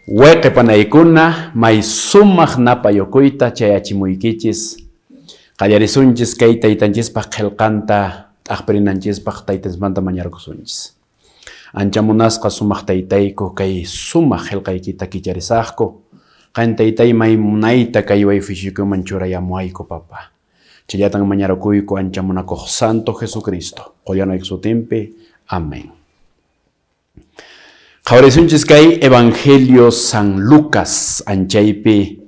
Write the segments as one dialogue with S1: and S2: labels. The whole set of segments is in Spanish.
S1: Hueque panaykuna, may sumaq napayukuyta chayachimuykichis. Qallarisunchis kay taytanchispaq qillqanta t'aqpirinanchispaq taytaysmanta mañarkusunchis. Ancha munasqa sumaq taytayku kay sumaq qillqaykita kicharisaqku. Qan taytay may munayta kay wayfishikuman churayamuayku papa. Chayatan mañarukuyku ancha munakuq Santo Jesucristo. Qoyanayku sutinpi. Amén. Qhawarisunchis kay Evangelio San Lucas anchaypi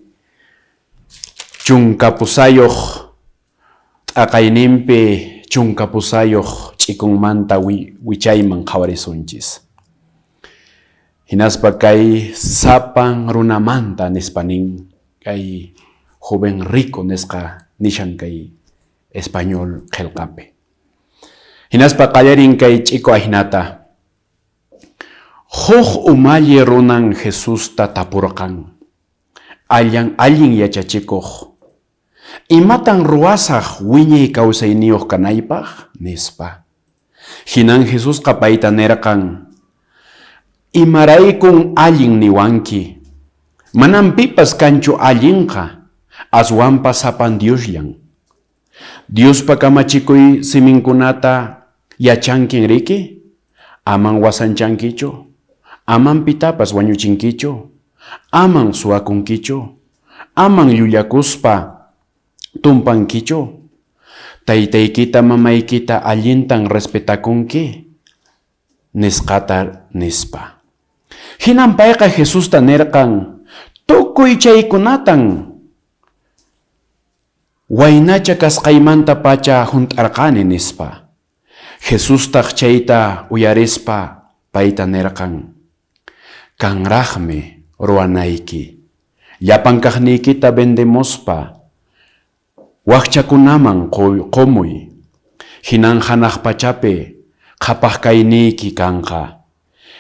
S1: chunkapusayuq t'aqayninpi chunkapusayuq ch'ikunmanta wichayman qhawarisunchis. Hinaspa kay sapan runamanta nispanin kay joven rico nishan kay español qillqapi. Hinaspa qallarin kay ch'iku ahinata. Huk umalli runan Jesusta tapurqan. Allin yachachikuq. Imatan ruwasaq wiñay kawsayniyuq kanaypaq nispa. Hinan Jesusqa payta nirqan. Imaraykun allin niwanki. Manan pipas kanchu allinqa. Aswanpas sapan Diosllan. Diospa kamachikuy siminkunata yachankin riki. Aman wasanchankichu. Aman pitapas wañuchinkichu, aman suwakunkichu, aman llullakuspa tumpankichu, taytaykita mamaykita allintan respetakunki, nisqata nispa. Hinan payqa Jesusta nirqan, tukuy chaykunatan waynacha kasqaymanta pacha hunt'arqani nispa. Jesustaq chayta uyarispa payta nirqan. Kanraqmi ruwanayki. Llapan kaqniykita vendemuspa. Wakchakunaman qumuy. Hinan hanaq pachapi qhapaq kayniyki kanqa.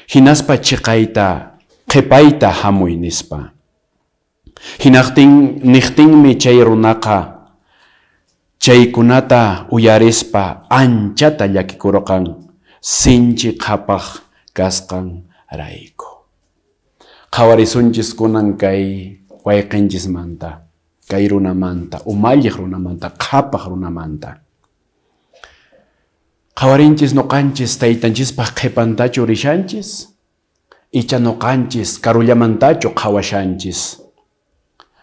S1: Hinaspa chiqayta qhipayta hamuy nispa. Niqtinmi chay runaqa chaykunata uyarispa anchata llakikurqan sinchi qhapaq kasqan rayku. Qhawarisunchis kunan kay wayqinchismanta, kay runamanta, umalliq runamanta, qhapaq runamanta. Qhawarinchis nuqanchis taytanchispaq qhipantachu rishanchis, icha nuqanchis karullamantachu qhawashanchis.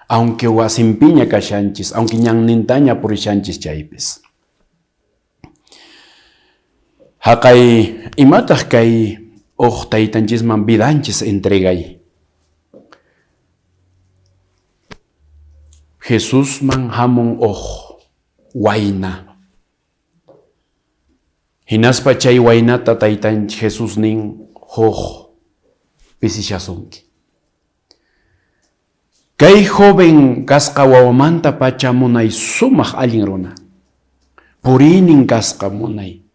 S1: Aunque wasinpiña kashanchis, aunque ñannintaña purishanchis chaypis. Haqay imataq kay taytanchisman vidanchis entregay. Jesusman hamun wayna. Hinaspa chay waynata taytan Jesus nin pisishasunki. Kay joven kasqa wawamanta pacha munay sumaq allin runa. Purinin kasqa munay.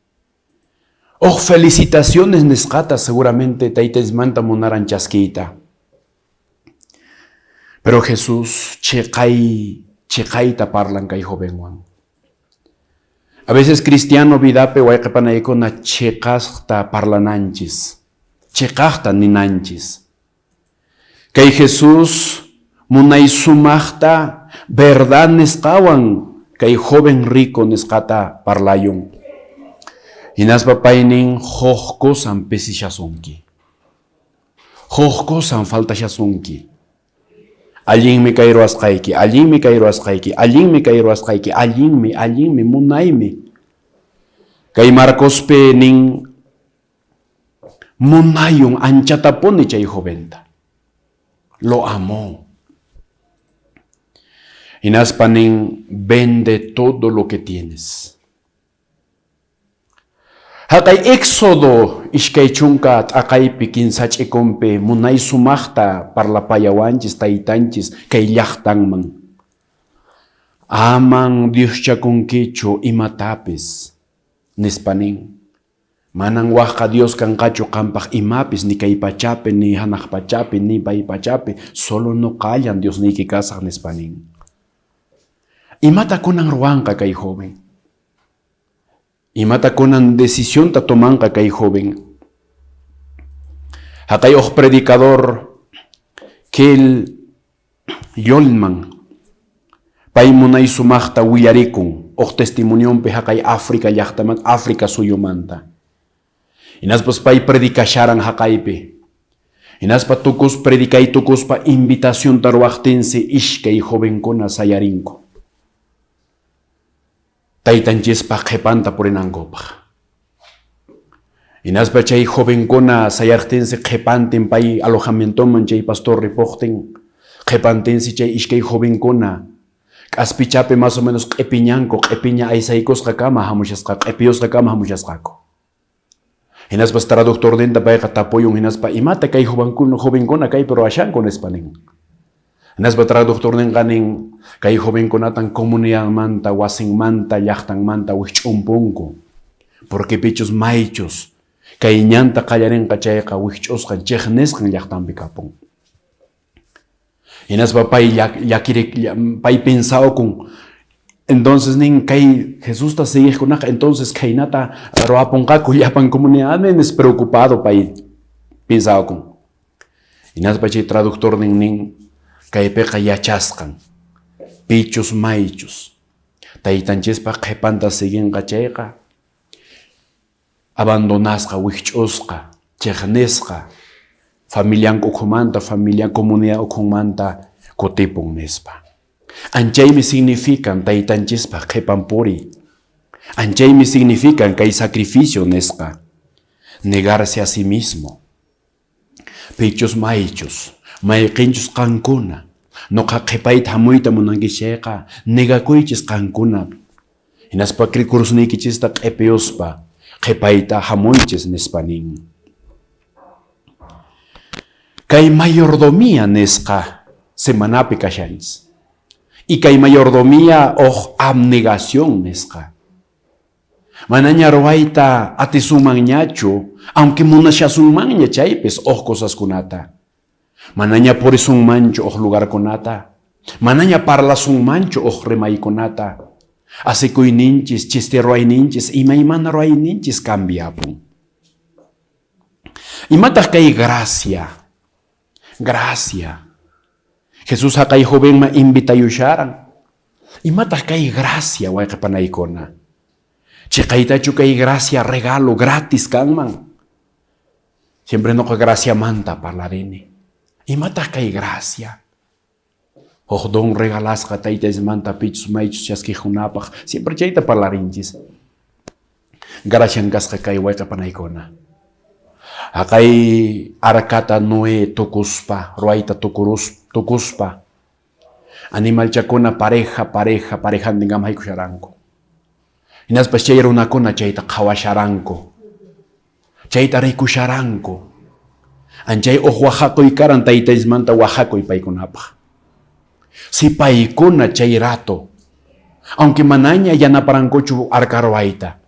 S1: Felicitaciones nisqata seguramente taytaysmanta munaran chaskiyta. Pero Jesús chiqayta parlan kay jovenwan. A veces cristiano vidape wayqipanaykuna chiqaqta parlananchis. Chiqaqta ninanchis. Kay Jesús munay sumaqta verdad nisqawan kay joven rico nisqata parlayun. Hinaspa paynin kusan pisishasunki. Kusan faltashasunki. Allinmi kay ruwasqayki, allinmi kay ruwasqayki, allinmi kay ruwasqayki, allinmi, munaymi. Kay Marcospe nin munayun anchata puni chay joventa. Lo amó. Hinaspa nin vende todo lo que tienes. Haqay Éxodo ishkay chunka t'aqaypi kinsa ch'ikunpi munay sumaqta parlapayawanchis taytanchis kay llaqtanman. Aman Dioschakunkichu imatapis nispanin. Manan waqqa Dios kanqachu qampaq imapis ni kay pachapi ni hanaq pachapi ni pay pachapi solo nuqallan Diosniyki kasaq nispanin. Imata kunan ruwanqa kay joven. Imata kunan decisión ta tomanqa kay joven. Haqay predicador Kel yolman pay munay sumaqta willarikun testimonio haqay África llaqtaman África suyumanta. Hinaspas pay predikasharan haqaypi. Hinaspa tukus predikay tukuspa invitación taruaqtinsi ishkay jovenkuna sayarinku. Taytanchispa qhipanta purinankupaq. Hinaspa chay jovenkuna sayartinsi qhipantin pay alojamientoman chay pastor ripuqtin qhipantinsi chay ishkay jovenkuna k'aspichapi más o menos q'ipiñanku q'ipiña aysaykusqa kama hamushasqa q'ipiyusqa kama hamushasqaku. Hinaspas traductor dinta payqa tapuyun hinaspa imata kay jovenkuna kay pero ashanku nispanin. Hinaspa traductor ninqanin kay jovenkunatan comunidadmanta wasinmanta llaqtanmanta wikch'umpunku porque pichus maychus kay ñanta qallarinqa chayqa wikch'usqa chiqnisqan llaqtanpi kapun. Hinaspa pay pensado con entonces nin kay Jesús ta seguiqkunaqa entonces kaynata ruapunqaku llapan comunidad menes preocupado pay pensado con. Hinaspa chay traductor nin kaypiqa yachasqan pichus maychus taytanchispa qhipanta siguinqa chayqa abandonasqa wikch'usqa chiqnisqa familian ukhumanta familia comunidad ukhumanta kutipun nispa. Anchaymi significan taytanchispa qhipanpuri. Anchaymi significan kay sacrificio nisqa. Negarse a sí mismo. Pichus maychus mayqinchus qankuna noqa qhipayta hamuyta munankichayqa negakuychis qankuna. Hinaspa kurusnikichista q'ipiyuspa qhipayta hamuychis nispanin. Kay mayordomía nisqa semanapi kashanchis. Y kay mayordomía abnegación nisqa. Manaña ruayta atisunmanñachu, aunque munashasunmanña chaypis cosaskunata. Manaña purisunmanchu lugarkunata. Manaña parlasunmanchu rimaykunata. Asikuyninchis, chiste ruayninchis, imaymana ruayninchis cambiapun. Imataq kay gracia. Jesús haqay jovenma invitayusharan. Imataq kay gracia wayqipanaykuna. Chiqaytachu kay gracia regalo gratis kanman. Siempre noqa gracia manta parlarini. Imataq kay gracia. Don regalasqa taytaysmanta pichus maychus chaskijunapaq siempre chayta parlarinchis. Gracian kasqa kay wayqipanaykuna. Haqay arakata Noé tukuspa, ruayta tukuspa. Animalchakuna pareja ningam haykusharanku. Hinaspas chay runakuna chayta qhawasharanku. Chayta rikusharanku. Anchay wahakuy karan taytaysmanta wahakuy paykunapaq. Si paykuna chay rato, aunque manaña yanaparankuchu arka ruayta,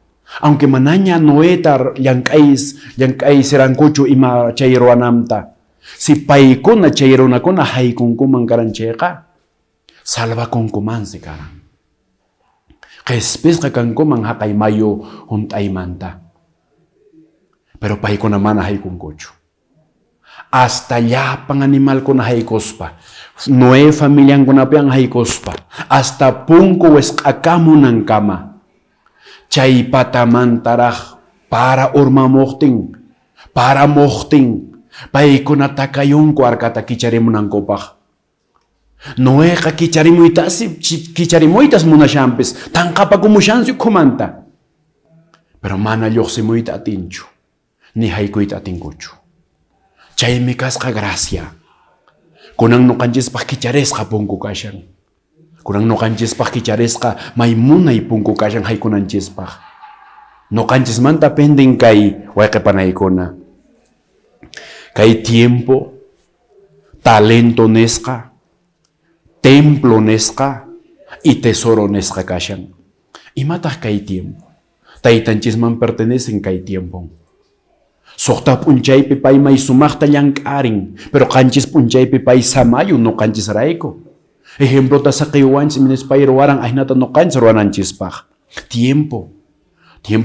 S1: aunque manaña Noeta llank'ay sirankuchu ima chay ruanamta, si paykuna chay runakuna haykunkuman karan chayqa, salvakunkumansi karan. Qispisqa kankuman haqay mayo hunt'aymanta. Pero paykuna mana haykunkuchu. Hasta llapan animalkuna haykuspa. Noé familiankunapian haykuspa. Hasta punku wesq'akamunankama. Chay patamantaraq para urmamuqtin, para muqtin, paykuna takayunku arkata kicharimunankupaq. Noéqa kicharimuytas munashanpis, tanqapakumushansi ukhumanta. Pero mana lluqsimuyta atinchu, ni haykuyta atinkuchu. Chaymi kasqa gracia. Kunan nuqanchispaq kicharisqa punku kashan. Kunan nuqanchispaq kicharisqa maymunay punku kashan haykunanchispaq. Nuqanchismanta penden kay wayqipanaykuna. Kay tiempo, talento nisqa, templo nisqa, y tesoro nisqa kashan. Imataq kay tiempo. Taytanchisman pertenecen kay tiempo. Soqta p'unchaypi pay may sumaqta llank'arin, pero qanchis p'unchaypi pay samayu nuqanchis rayku. Ejemplo ta saqiwanchis pay ruwaran ahnata nuqanchis ruwananchispaq. Tiempo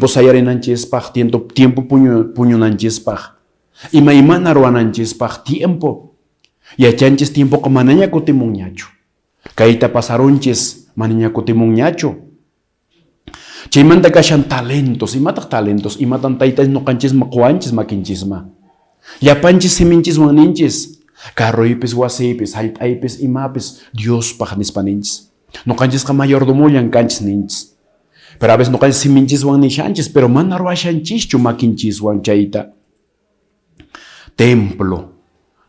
S1: sayarinanchispaq, tiempo puñunanchispaq. Imaymana ruwananchispaq tiempo. Yachanchis tiempo manaña kutimunñachu. Kayta pasarunchis manaña kutimunñachu. Chaymanta kashan talentos, imatan taytas noqanchis maquanchis makinchisma. Llapanchis siminchis waninchis. Carroypis wasipis, hallp'aypis imapis, Dios nispaninchis. Noqanchisqa mayordomullan kanchis ninchis. Pero a veces noqanchis siminchis nishanchis, pero mana ruwashanchischu makinchiswan chayta. Templo,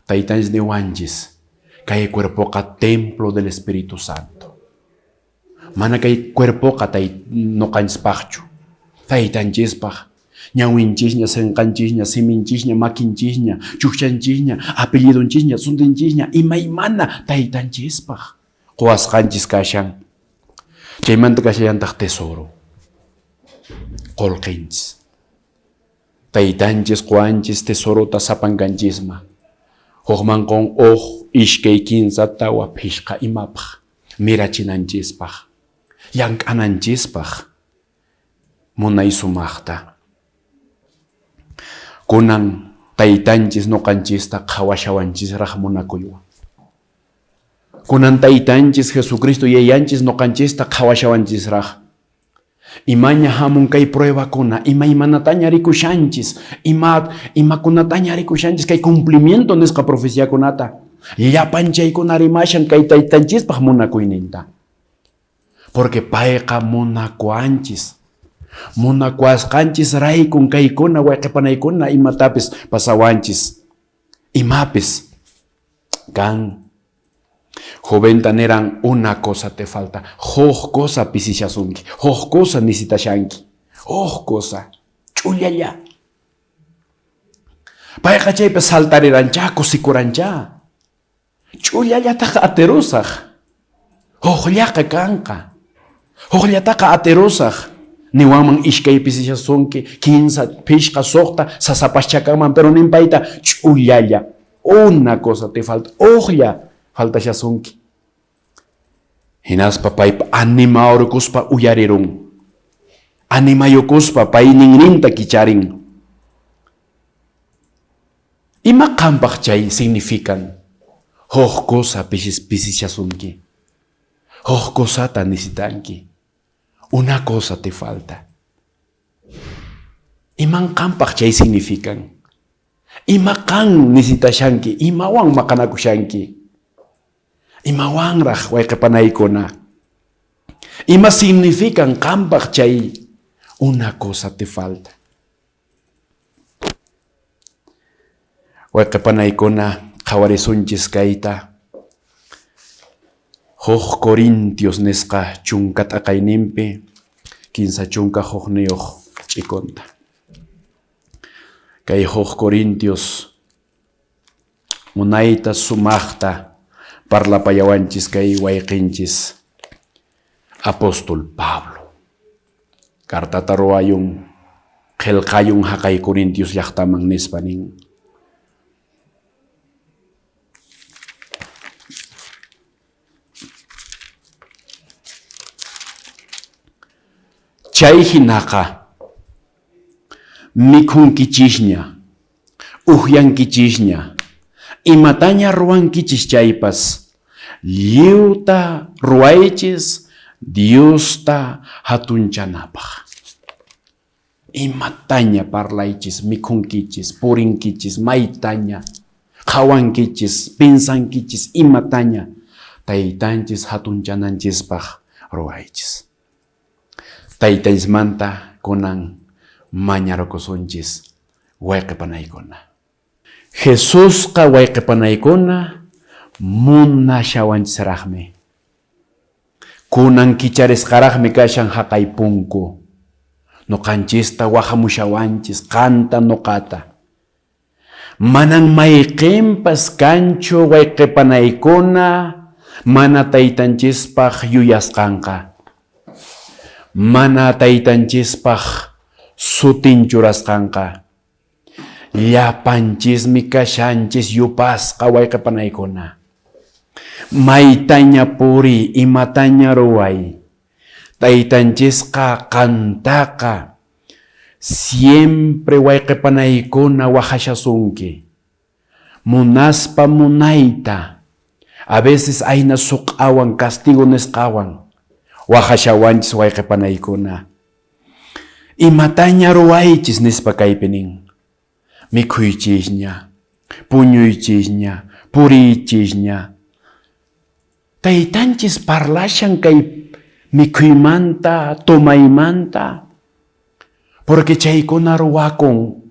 S1: taytanchis niwanchis, kay cuerpoqa templo del Espíritu Santo. Mana kay cuerpoqa noqanchispaqchu, taytanchispa. Ñawinchisña, senqanchisña, siminchisña, makinchisña, chuqchanchisña, apellidonchisña, suntinchisña, imaymana taytanchispaq. Quwasqanchis kashan. Chaymanta kashallantaq tesoro. Qolqinchis. Taytanchis quwanchis tesorota sapankanchisma. Hukmanqun ishkay kinsata waphishqa imapaq. Mirachinanchispaq. Llank'ananchispaq. Munay sumaqta. Kunan taytanchis noqanchista qhawashawanchisraq munakuywan. Kunan taytanchis Jesucristo yayanchis noqanchista qhawashawanchisraq. Imaña hamun kay pruebakuna, imaymanataña rikushanchis, imakunataña rikushanchis kay cumplimiento nisqa profeciakunata. Llapanchaykuna rimashan kay taytanchispaq munakuyninta. Porque payqa munakuanchis. Munakuasqanchis raykun kaykuna wayqipanaykuna imatapis pasawanchis. Imapis kan. Joventa neran una cosa te falta. Hoj cosa pisishasunki. Hoj cosa necesitashanki. Hoj cosa. Ch'ullalla. Payqa chaypi saltarirancha, kusikurancha. Ch'ullalataqa aterusaq. Hojllaqa kanqa. Hojllataqa aterusaq. Niwaman ishkay pisishasunki, kinsa pishqa suqta, sasapaschakaman, pero nimpayta ch'ullalla. Una cosa te falta. Hojlla faltashasunki. Hinaspa paypa animaurkuspa uyarirun. Animayukuspa pay ninrinta kicharin. Ima qampaq chay significan. Hoj cosa pisishasunki. Hoj cosata necesitanki. Una cosa te falta. Iman qampaq chay significan. Ima qan necesitashanki, imawan maqanakushanki. Imawanraq wayqipanaykuna. Ima significan qampaq chay. Una cosa te falta. Wayqipanaykuna qhawarisunchis kayta. Hoj Corintios nisqa chunka t'aqayninpi, kinsa chunka hojniyuq ch'ikunta. Kay hoj Corintios munayta sumaqta parlapayawanchis kay wayqinchis apóstol Pablo. Cartata ruwayun qillqayun haqay Corintios llaqtaman nispanin. Chay hinaqa mikhunkichishña, uhryankichishña, imataña ruwankichis chaypas, lliwta ruwaychis Diosta hatunchanapaq. Imataña parlaychis, mikhunkichis, purinkichis, maytaña, qhawankichis, pinsankichis, imataña taytanchis hatunchananchispaq ruwaychis. Taytaysmanta kunan mañarukusunchis wayqipanaykuna. Jesusqa wayqipanaykuna munashawanchisraqmi. Kunan kicharisqaraqmi kashan haqay punku. Nuqanchista wahamushawanchis qanta nuqata. Manan mayqinpas kanchu wayqipanaykuna mana taytanchispaq yuyasqanqa. Mana taytanchispaq sutin churasqanqa. Llapanchismi kashanchis yupasqa wayqipanaykuna. Maytaña puri, imataña ruway. Taytanchisqa qantaqa siempre wayqipanaykuna wahashasunki. munaspa munayta, a veces ayna suqawan, castigo nisqawan, wahashawanchis wayqipanaykuna. Imataña ruwaychis nispa kaypinin, mikhuychisña, puñuychisña, puriychisña. Taytanchis parlashan kay mikhuymanta, tomaymanta, porque chaykuna ruwakun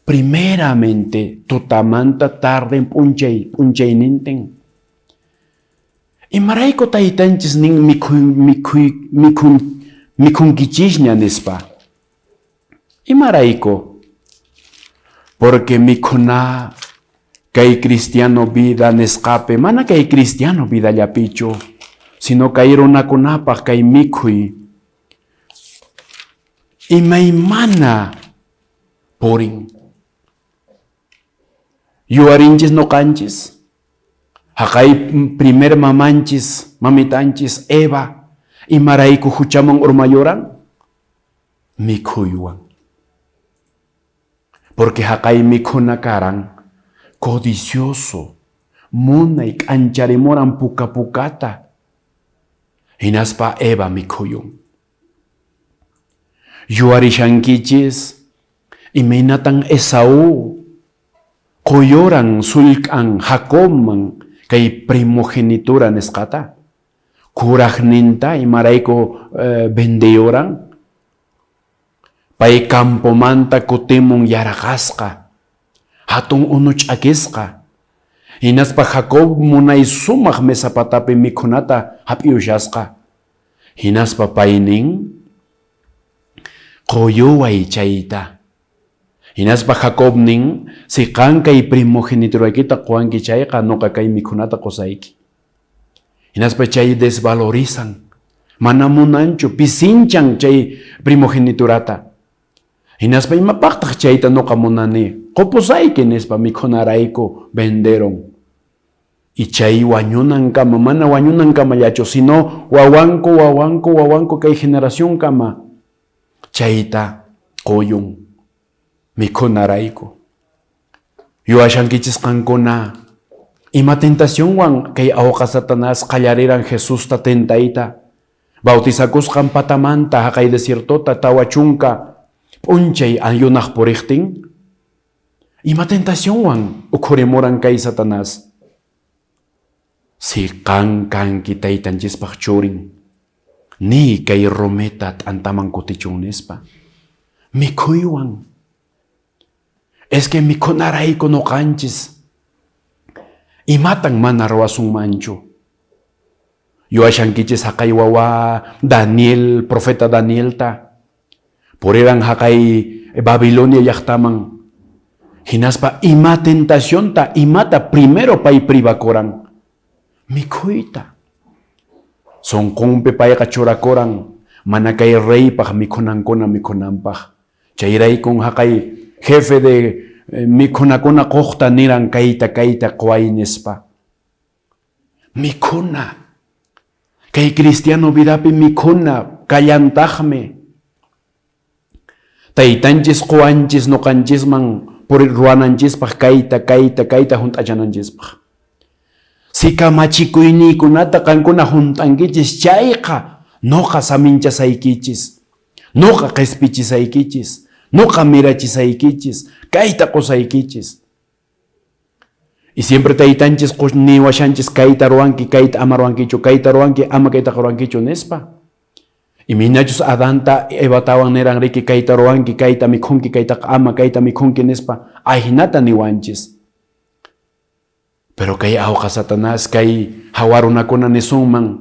S1: primeramente tutamanta tarden punchaynintin. Imarayku taytanchis nin mikhunkichishña nispa. Imarayku, porque mikhuna kay cristiano vida nisqape, mana kay cristiano vida llapichu, sino kay runakunapaq kay mikhuy imaymana purin. Yuwarinchis noqanchis, haqay primer mamanchis, mamitanchis Eva, imarayku huchaman urmayuran, mikhuywan. Porque haqay mikhuna karan codicioso, munay k'ancharimuran puka-pukata, hinaspa Eva mikhuyun. Yuwarishankichis, imaynatan Esau, qoyoran sulk'an Jacobman kay primogenitura nisqata. Kuraqninta imarayku vendeyoran. Pay campomanta kutimun yaraqasqa, hatun unu ch'akisqa. Hinaspa Jacob munay sumaq mesapatapi mikhunata hap'iyushasqa. Hinaspa paynin qoyuway chayta. Hinaspa Jacob nin, si qan kay primogeniturayta quwanki chayqa nuqa kay mikhunata qusayki. Hinaspa chay desvalorizan, mana munanchu, pisinchan chay primogeniturata. Hinaspa imapaqtaq chayta nuqa munani, qupusayki nispa mikhunarayku venderon. Y chay wañunan kama, mana wañunan kamallachu, sino wawanku kay generación kama. Chayta qoyun mikhunarayku. Yuwashankichis qankuna, ima tentacionwan kay awqa Satanás qallariran Jesusta tentayta. Bautizakusqan patamanta haqay desiertota tawa chunka p'unchay ayunaq puriqtin. Ima tentacionwan ukhurimuran kay Satanás. Si kanki taytanchispaq churin, ni kay rumita t'antaman kutichun nispa, mikhuywan. Es que mikhunarayku nuqanchis imatan mana ruwasunmanchu. Yuwashankichis haqay wawa Daniel, profeta Danielta, puriran haqay Babilonia llaqtaman. Hinaspa ima tentacionta imata primero pay privakoran, mikhuyta. Sonqunpi payqa churakoran, mana kay reypaq mikhunankuna mikhunanpaq. Chayraykun haqay jefe de mikhunakuna qoqta niran kayta qway nispa. Mikhuna, kay cristiano vidapi mikhuna kallantaqmi. Taytanchis quwanchis nuqanchisman puri ruwananchispaq kayta hunt'achananchispaq. Si kamachikuynikunata qankuna hunt'ankichis chayqa nuqa saminchasaykichis, nuqa q'ispichisaykichis, nuqa mirachisaykichis, kayta qusaykichis. Y siempre taytanchis niwashanchis kayta ruwanki, kayta ama ruwankichu, kayta ruwanki, ama kayta ruwankichu nispa. Y minachus Adanta Evatawan niran riki kayta ruwanki, kayta mikhunki, kayta ama, kayta mikhunki nispa, ahinata niwanchis. Pero kay awqa Satanás, kay hawarunakuna nisunman,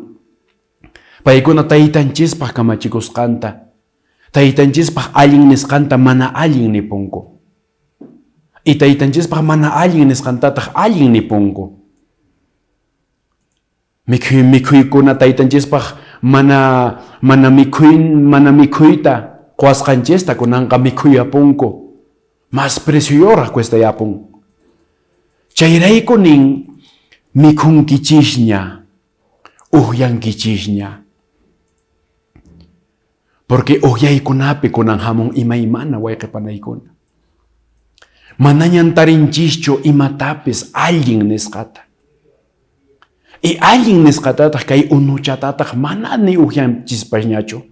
S1: paykuna taytanchispaq kamachikusqanta, taytanchispaq allin nisqanta mana allin nipunku. Y taytanchispaq mana allin nisqantataq allin nipunku. Mikhuykuna taytanchispaq mana mikhuyta quwasqanchista kunanqa mikhuyapunku. Mas precioyoraq cuestayapun. Chayrayku nin mikhunkichishña, uhllankichishña. Porque uhyaykunapi kunan hamun imaymana wayqipanaykuna. Manañan tarinchischu imatapis alguien nisqata. Y alguien nisqatataq kay unuchatataq manani ujianchispashñachu.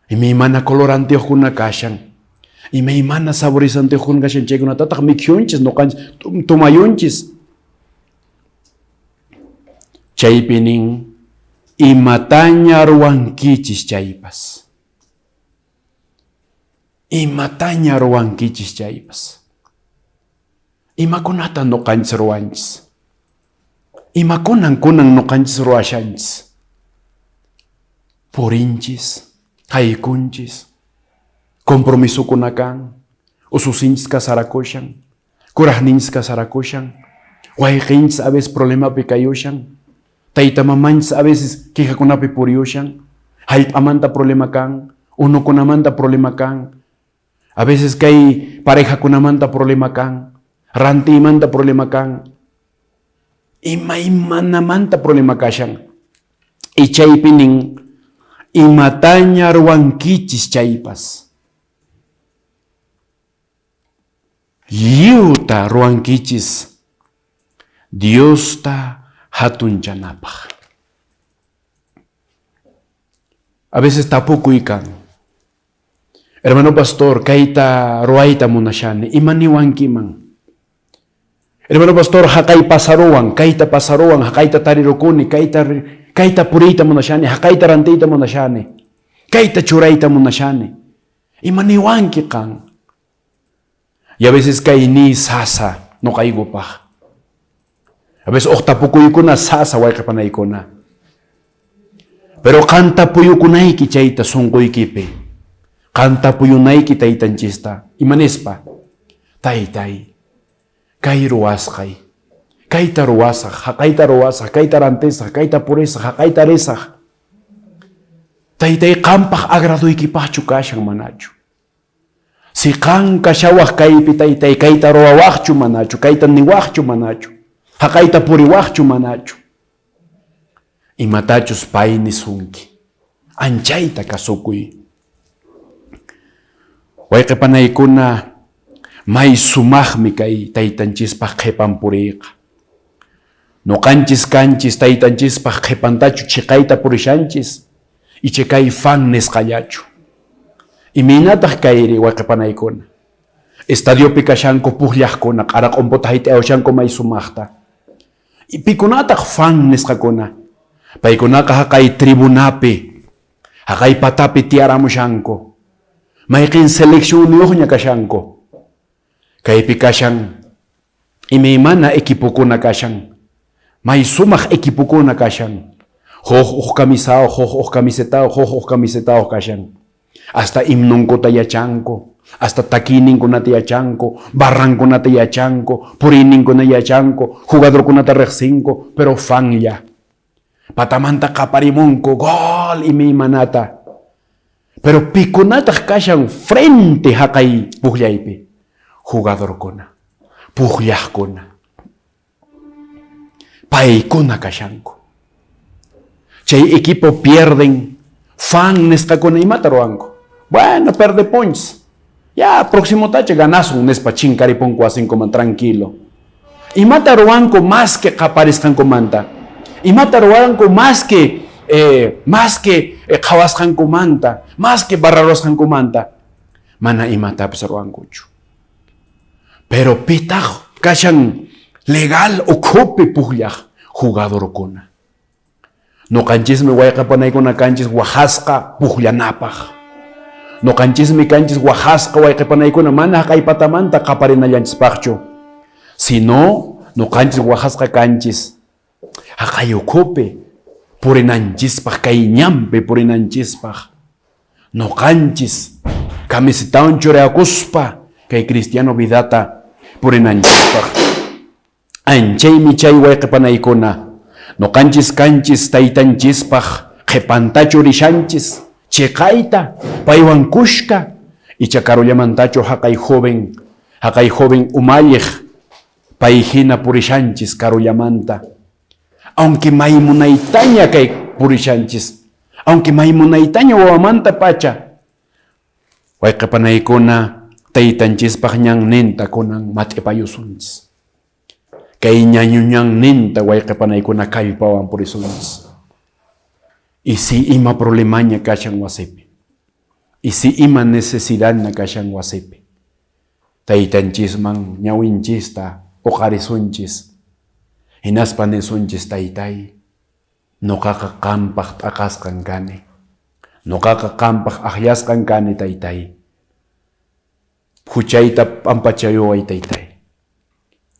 S1: Imaymana colorantiyuqkuna kashan. Imaymana saborizantiyuqkuna kashan chaykunatataq mikhuyunchis noqanchis tumayunchis. Chaypi nin imataña ruwankichis chaypas. Imataña ruwankichis chaypas. Imakunata noqanchis ruwanchis. Imakunan noqanchis ruwashanchis. Purinchis, haykunchis, compromisukuna kan, ususinchis kasarakushan, kuraqninchis kasarakushan, wayqinchis a veces problemapi kayushan, tayta mamanchis a veces quijakunapi puriyushan, hallp'amanta problema kan, unukunamanta problema kan, a veces kay parejakunamanta problema kan, rantiymanta problema kan, imaymanamanta problema kashan. Y chaypi nin imataña ruwankichis chaypas. Lliwta ruwankichis Diosta hatunchanapaq. A veces tapukuykan. Hermano pastor, kayta ruwayta munashani, imaniwankiman. Hermano pastor, haqay pasaruwan, kayta pasaruwan, haqayta tarirukuni, kayta puriyta munashani, haqayta rantiyta munashani, kayta churayta munashani. Imaniwanki kan. Y a veces kay ni sasa no kaygupaq. A veces oqtapukuykuna sasa wayqipanaykuna. Pero qantapuyukunayki chayta sunquykipi. Qantapuyunayki taytanchista. Imanispa? Taytay. Kay ruwasqay. Kayta ruwasaq, haqayta ruwasaq, kayta rantisaq, kayta purisaq, haqayta risaq. Taytay qampaq agraduykipaqchu kashan manachu. Si qan kashawaq kaypi taytay kayta ruwawaqchu manachu, kayta niwaqchu manachu, haqayta puriwaqchu manachu. Imatachus pay nisunki. Anchayta kasukuy. Wayqipanaykuna may sumaqmi kay taytanchispaq qhipan puriyqa. Noqanchis kanchis taytanchispaq qhipantachu chiqayta purishanchis y chikay fan nisqallachu. Iminataq kayri wayqipanaykuna. Estadiopi kashanku puqllaqkuna, q'ara q'umputa hayt'ayushanku may sumaqta. Y pikunataq fan nisqakuna. Paykunaqa haqay tribunapi, haqay patapi tiaramushanku. Mayqin seleccioniyuqña kashanku. Kaypi kashan imaymana equipukuna kashan. May sumaq equipukuna kashan. Huq camisao, huq camisetao, huq camisetao kashan. Hasta himnunkuta yachanku, hasta takininkunata yachanku, barrankunata yachanku, purininkuna yachanku, jugadorkunata reqsinku, pero fan ya. Patamanta qaparimunku, gol imaymanata. Pero pikunataq kashan frente haqay puqllaypi. Jugadorkuna, puqllaqkuna. Paykuna kashanku. Chay equipo pierden, fan nisqakuna imata ruwanku. Bueno, perde points. Ya, próximo tache ganasun nespa chinkaripunku asinkuman tranquilo. Imata ruwanku más que qaparisqankumanta. Imata ruwanku más que qhawasqankumanta, más que barrarosqankumanta. Mana imatapis ruwankuchu. Pero pitaq kashan legal ukhupi puqllaq jugadorkuna. Noqanchismi wayqipanaykuna kanchis wahasqa puqllanapaq. Noqanchismi kanchis wahasqa wayqipanaykuna mana haqay patamanta qaparinallanchispaqchu. Sino noqanchis wahasqa kanchis haqay ukhupi purinanchispaq, kay ñampi purinanchispaq. Noqanchis camisetawan churakuspa kay cristiano vidata purinanchispaq. Anchaymi chay wayqipanaykuna. Noqanchis kanchis taytanchispaq qhipantachu rishanchis, chiqayta, paywan kushka, icha karullamantachu haqay joven umalliq, pay hina purishanchis karullamanta. Aunque maymunaytaña kay purishanchis, aunque maymunaytaña wawamanta pacha, wayqipanaykuna Taytanchispa ñan ninta kunan matipayusunchis. Kay ñañuñan ninta wayqipanaykuna kallpawan purisunchis. Y si ima problemaña kashan wasipi. Y si ima necesidadna kashan wasipi. Taytanchisman ñawinchista uqarisunchis. Hinaspa nisunchis taytay. Nuqaqa qampaq t'aqasqan kani. Nuqaqa qampaq aqllasqan kani taytay. Huchayta pampachayuway taytay.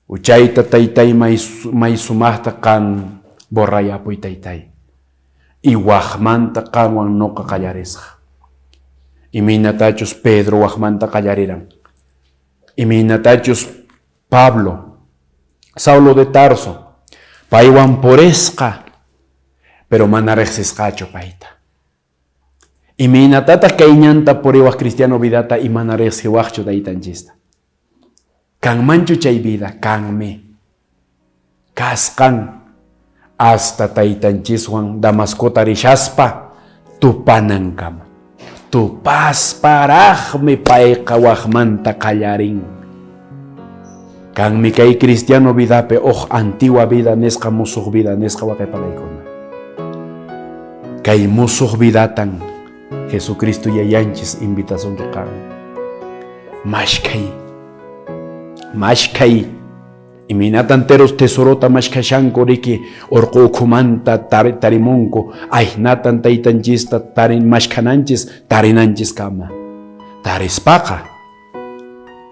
S1: Huchayta taytay may sumaqta kan borrayapuy taytay. Y waqmanta qanwan nuqa qallarisqa. Iminatachus Pedro waqmanta qallariran. Iminatachus Pablo, Saulo de Tarso, paywan purisqa, pero mana riqsisqachu payta. Iminatata kayñanta puriwaq cristiano vidata y mana riqsiwaqchu taytanchista. Kanmanchu chay vida, kanmi. Kasqan hasta taytanchiswan Damascota rishaspa tupanankama. Tupasparaqmi payqa waqmanta qallarin. Kanmi kay cristiano vidape antigua vida nisqa musuq vida nisqa waqaypalaykuna. Kay musuq vidatan Jesucristo yayanchis invitación que kan. Mashkay. Iminatanteros tesorota mashkashanko riki orqo ukumanta tarimunko. Natan taytanchista mashkananchis tarinanchis kama. Tarispaqa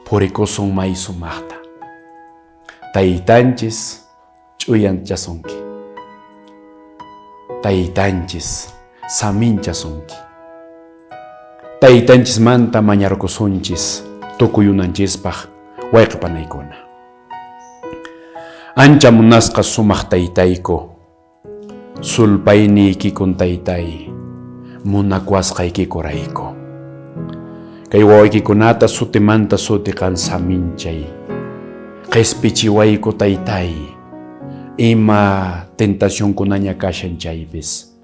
S1: purikusun may sumaqta. Taytanchis ch'uyanchasunki. Taytanchis saminchasunki. Taytanchis manta mañarkusunchis tukuyunanchispaq wayqipanaykuna. Ancha munasqa sumaq taytayku, sulpayniykikum taytay, munakuasqaykikurayku. Kay wawaykikunata sutimanta sutiqan saminchay, qhispichiwayku taytay, ima tentacionkunaña kashan chaypis.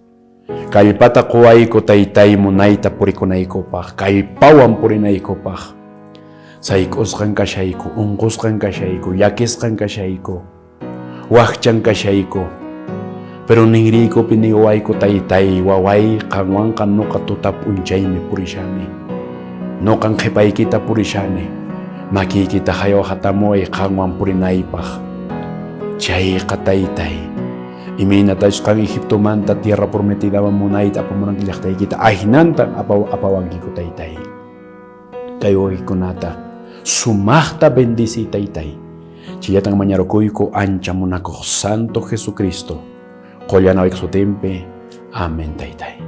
S1: Kallpata quwayku taytay munayta purikunaykupaq, kallpawan purinaykupaq. Sayk'usqan kashayku, unqusqan kashayku, yakisqan kashayku, waqchan kashayku. Pero ningriykupi niwayku taytay, waway qanwanqa nuqa tuta p'unchaymi purishani. Nuqan qhipaykita purishani, makiykita hayaw hatamuway qanwan purinaypaq. Chayqa taytay, iminatash qan Egiptomanta tierra prometidawan munayta apamuranki llaqtaykita ahinanta apawankiku taytay. Kay wawaykunata sumaqta bendici taytay. Chillatan mañarukuyku ancha munakuq Santo Jesucristo. Qollana wayqa sutinpi. Amén taytay.